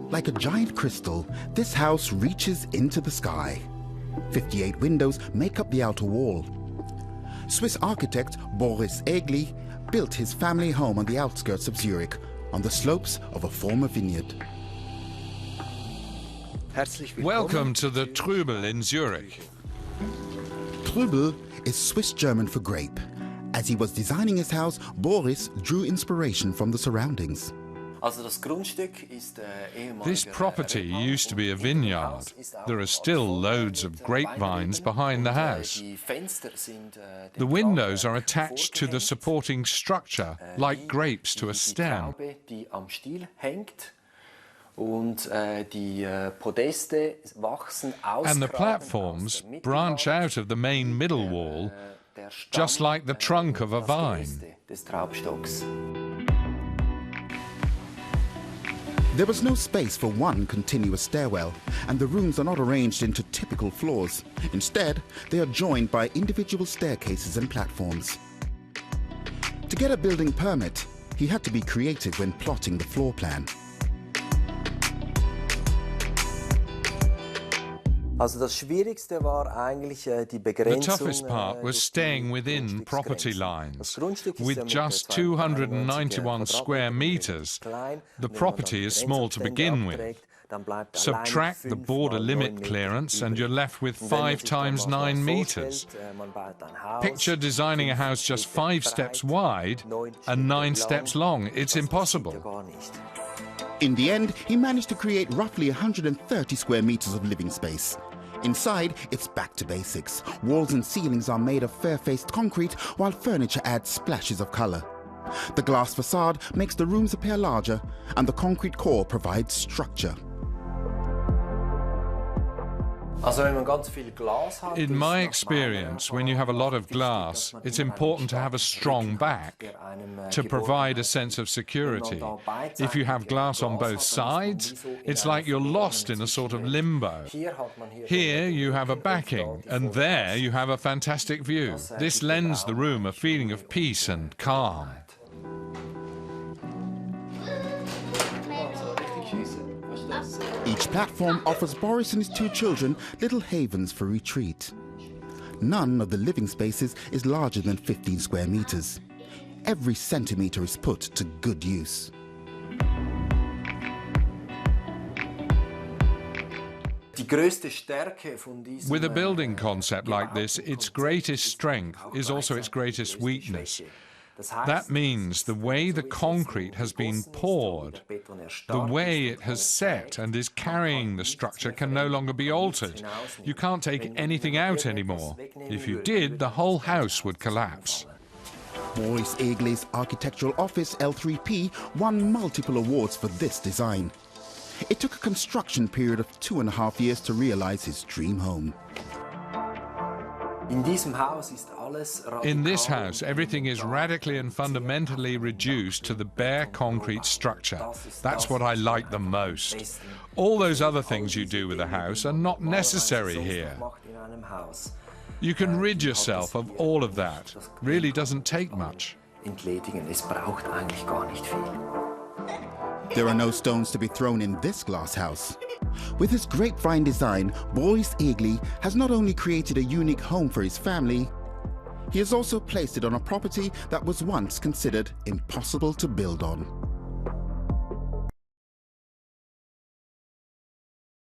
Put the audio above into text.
Like a giant crystal, this house reaches into the sky. 58 windows make up the outer wall. Swiss architect Boris Egli built his family home on the outskirts of Zurich, on the slopes of a former vineyard. Welcome to the Trübel in Zurich. Trübel is Swiss German for grape. As he was designing his house, Boris drew inspiration from the surroundings. This property used to be a vineyard. There are still loads of grapevines behind the house. The windows are attached to the supporting structure, like grapes to a stem. And the platforms branch out of the main middle wall, just like the trunk of a vine. There was no space for one continuous stairwell, and the rooms are not arranged into typical floors. Instead, they are joined by individual staircases and platforms. To get a building permit, he had to be creative when plotting the floor plan. The toughest part was staying within property lines. With just 291 square meters, the property is small to begin with. Subtract the border limit clearance and you're left with 5 times 9 meters. Picture designing a house just 5 steps wide and 9 steps long. It's impossible. In the end, he managed to create roughly 130 square meters of living space. Inside, it's back to basics. Walls and ceilings are made of fair-faced concrete, while furniture adds splashes of color. The glass facade makes the rooms appear larger, and the concrete core provides structure. In my experience, when you have a lot of glass, it's important to have a strong back to provide a sense of security. If you have glass on both sides, it's like you're lost in a sort of limbo. Here you have a backing, and there you have a fantastic view. This lends the room a feeling of peace and calm. Each platform offers Boris and his 2 children little havens for retreat. None of the living spaces is larger than 15 square meters. Every centimeter is put to good use. With a building concept like this, its greatest strength is also its greatest weakness. That means the way the concrete has been poured, the way it has set and is carrying the structure can no longer be altered. You can't take anything out anymore. If you did, the whole house would collapse. Boris Egli's architectural office, L3P, won multiple awards for this design. It took a construction period of 2.5 years to realize his dream home. In this house, everything is radically and fundamentally reduced to the bare concrete structure. That's what I like the most. All those other things you do with a house are not necessary here. You can rid yourself of all of that. Really doesn't take much. There are no stones to be thrown in this glass house. With his grapevine design, Boris Egli has not only created a unique home for his family, he has also placed it on a property that was once considered impossible to build on.